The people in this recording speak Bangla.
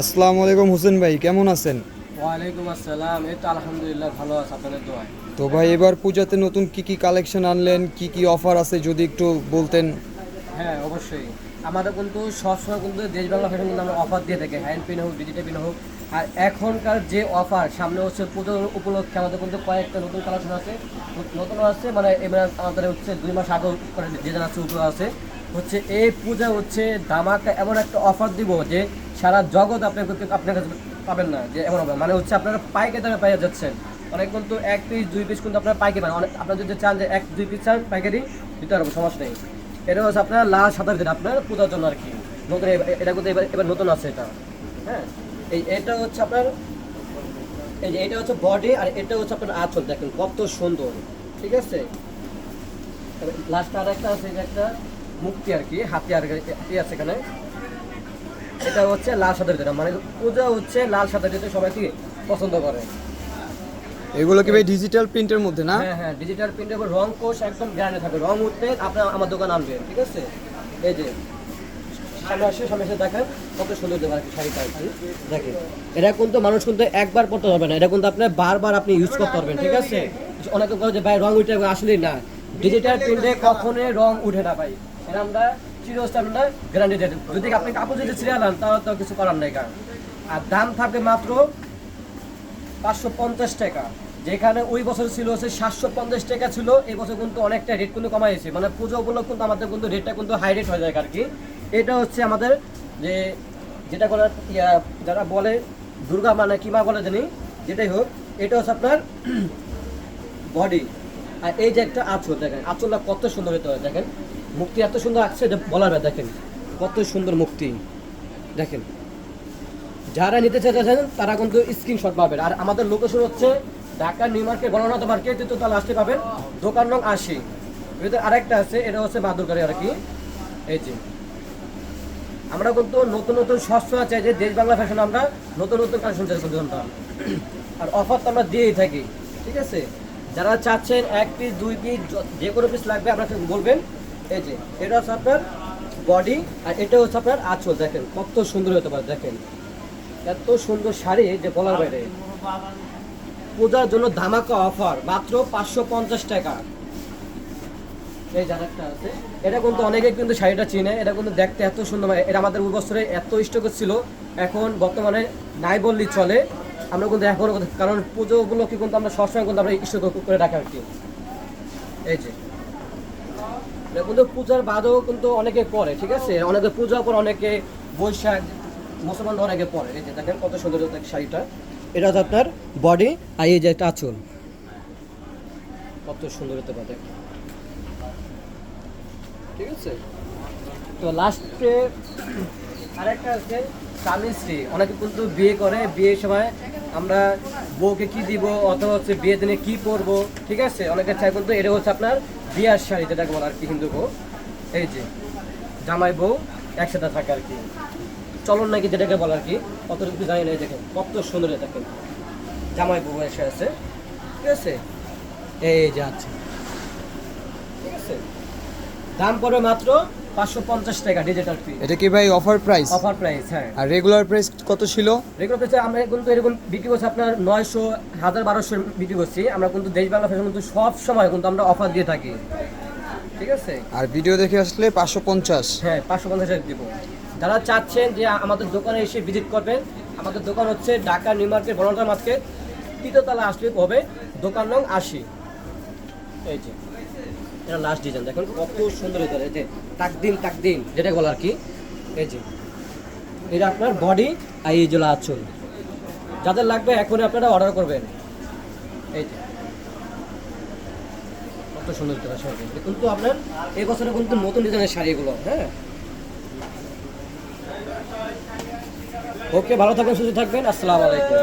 আসসালামু আলাইকুম হোসেন ভাই, কেমন আছেন? ওয়ালাইকুম আসসালাম। এই তো আলহামদুলিল্লাহ ভালো আছে, আপনাদের দোয়ায়। তো ভাই, এবার পূজাতে নতুন কি কি কালেকশন আনলেন, কি কি অফার আছে যদি একটু বলতেন। হ্যাঁ, অবশ্যই। আমাদের কিন্তু সবসময় কিন্তু দেশ বাংলা ফ্যাশন কিন্তু আমরা অফার দিয়ে থাকি, হ্যান্ড পিন হোক, ডিজিটাল পিন হোক। আর এখনকার যে অফার সামনে হচ্ছে পুজো উপলক্ষে আমাদের কিন্তু কয়েকটা নতুন কালেকশন আছে, নতুন আছে মানে এবার আমাদের হচ্ছে 2 মাস আগে যে জানা উঠে আছে হচ্ছে এই পূজা হচ্ছে ধামাকা এমন একটা অফার দিব যে সারা জগৎ আপনার আপনার কাছে পাবেন না, যে এমন হবে মানে হচ্ছে আপনারা পাইকারি দামে পাইয়া যাচ্ছেন। অনেক কিন্তু 1 পিস 2 পিস কিন্তু আপনারা পাইকারি পান, অনেক আপনারা যদি চান যে 1 2 পিস চান পাইকারি দিতে পারবো, সমস্যা নেই। এটা হচ্ছে আপনার লাল সাদা ভিতরে আপনার পূজার জন্য আর কি নতুন, এটা কিন্তু এবার এবার নতুন আছে এটা। হ্যাঁ, এটা হচ্ছে আপনার, এই যে এটা হচ্ছে বডি আর এটা হচ্ছে আপনার আঁচল, দেখেন কত সুন্দর। ঠিক আছে, লাস্ট আর একটা আছে, যে একটা মুক্তি আর কি, হাতি আর হাতি আছে এখানে। এটা হচ্ছে লাল সাদা ভিতরে, মানে পূজা হচ্ছে লাল সাদা ভিতরে সবাই কি পছন্দ করে। এগুলো কি ভাই ডিজিটাল প্রিন্টের মধ্যে না? হ্যাঁ হ্যাঁ, ডিজিটাল প্রিন্টের উপর রং কোর্স একদম গ্যারান্টি থাকবে, রং উঠতে আপনার আমার দোকান আনবেন। ঠিক আছে, এই যে সামনে এসে দেখেন কত সুন্দর দেবে আর কি শাড়িটা আর কি। দেখেন এটা কিন্তু মানুষ কিন্তু একবার পরতে পারবে না, এটা কিন্তু আপনার বারবার আপনি ইউজ করতে পারবেন। ঠিক আছে, অনেকে বলে যে ভাই রং উঠে, আসলেই না, ডিজিটাল প্রিন্টে কখনোই রং উঠে না ভাই। এটা আমরা চিরস্থায়ী আমরা গ্যারান্টি দিই। যদি আপনি কাপড় যদি ছিঁড়ে আনেন তাহলে তো কিছু করার নেই। কারণ আর দাম থাকবে মাত্র 550 টাকা, যেখানে ওই বছর ছিল হচ্ছে 750 টাকা ছিল। এই বছর কিন্তু অনেকটা রেট কিন্তু কমাইছে, মানে পুজো উপলক্ষে কিন্তু আমাদের কিন্তু রেটটা কিন্তু হাই রেট হয়ে যায় আর কি। এটা হচ্ছে আমাদের যে যেটা করে যারা বলে দুর্গা মানে কিমা বলে জানি, যেটাই হোক, এটা হচ্ছে আপনার বডি। আর এই যে একটা আঁচল, দেখেন আঁচলটা কত সুন্দর হতে হয়, দেখেন মুক্তি এত সুন্দর আসছে যে বলার বাইরে। দেখেন কত সুন্দর মুক্তি, দেখেন যারা নিতে চাইছেন তারা কিন্তু স্ক্রিনশট পাবেন। আর আমাদের লোকেশন হচ্ছে Dhaka new market, Gananath market, তৃতীয়তলা আসতে পাবেন, দোকান নং 80। এর আরেকটা আছে, এটা হচ্ছে বাদুরকারি আর কি। এই যে আমরা কিন্তু নতুন নতুন সবসময় চাই যে দেশ বাংলা ফ্যাশন আমরা নতুন নতুন কালেকশন চাই কিন্তু আমরা। আর অফার তো আমরা দিয়েই থাকি। ঠিক আছে, যারা চাচ্ছেন 1 পিস 2 পিস যে কোনো পিস লাগবে আপনাকে বলবেন। এই যে এটা হচ্ছে আপনার বডি আর এটা হচ্ছে আপনার আঁচল, দেখেন কত সুন্দর হতে পারে। দেখেন এত সুন্দর শাড়ি যে বলার বাইরে। পূজার জন্য ধামাকা অফার মাত্র 550 টাকা। এই যে আরেকটা আছে, এটা কিন্তু অনেকে কিন্তু শাড়িটা চিনে, এটা কিন্তু দেখতে এত সুন্দর, এটা আমাদের ওই বছরে এত স্টক ছিল, এখন বর্তমানে নাই বললেই চলে। আমরা কিন্তু এখন, কারণ পুজো উপলক্ষে কিন্তু আমরা সবসময় কিন্তু আমরা স্টক করে রাখি আর কি। এই যে এটা কিন্তু পূজার বাদেও কিন্তু অনেকে পরে। ঠিক আছে, অনেকে পূজার পর অনেকে বৈশাখ মুসলমান অনেকে পরে। এই যে দেখেন কত সুন্দর শাড়িটা, এটা হচ্ছে আপনার বডি আর এই যে একটা আঁচল, কত সুন্দর হতে পারে। ঠিক আছে, তো লাস্টে আরেকটা আছে স্বামী স্ত্রী। অনেকে কিন্তু বিয়ে করে, বিয়ের সময় আমরা বউকে কি দিব অথবা হচ্ছে বিয়ের দিনে কি পরবো। ঠিক আছে, অনেকে চাই কিন্তু এটা হচ্ছে আপনার বিয়ার শাড়ি, যেটাকে বলে আর কি হিন্দু বউ। এই যে জামাই বউ একসাথে থাকে আর কি, চলন নাকি যেটাকে বলে আর কি, অতটুকু জানি না। দেখেন কত সুন্দর, দেখেন জামাই বউ এসে আছে। ঠিক আছে, এই যে আছে। ঠিক আছে, দাম পড়বে মাত্র 550 টাকা ডিজিটাল ফি। এটা কি ভাই অফার প্রাইস? অফার প্রাইস, হ্যাঁ। আর রেগুলার প্রাইস কত ছিল? রেগুলার প্রাইসে আমরা কিন্তু এরকম বিক্রি করছি আপনার 900 1200 বিক্রি করছি। আমরা কিন্তু দেশ বাংলা ফ্যাশন কিন্তু সব সময় কিন্তু আমরা অফার দিয়ে থাকি। ঠিক আছে, আর ভিডিও দেখে আসলে 550। হ্যাঁ 550 টাকা দিব। যারা চাচ্ছেন যে আমাদের দোকানে এসে ভিজিট করবেন, আমাদের দোকান হচ্ছে Dhaka new market, Gananath market, তৃতীয়তলা আসলে হবে, দোকান নং 80। এই যে এটা লাস্ট ডিজাইন, দেখুন কত সুন্দর হতে পারে। এই যে তাকদিন যেটা বলে আর কি। এই যে এটা আপনার বডি আর এই যে আঁচল, যাদের লাগবে এখনই আপনারা অর্ডার করবেন। এই যে কত সুন্দর হতে পারে শাড়ি, কিন্তু আপনার এই বছরে কিন্তু নতুন ডিজাইনের শাড়িগুলো। হ্যাঁ, ওকে, ভালো থাকবেন, সুস্থ থাকবেন, আসসালামু আলাইকুম।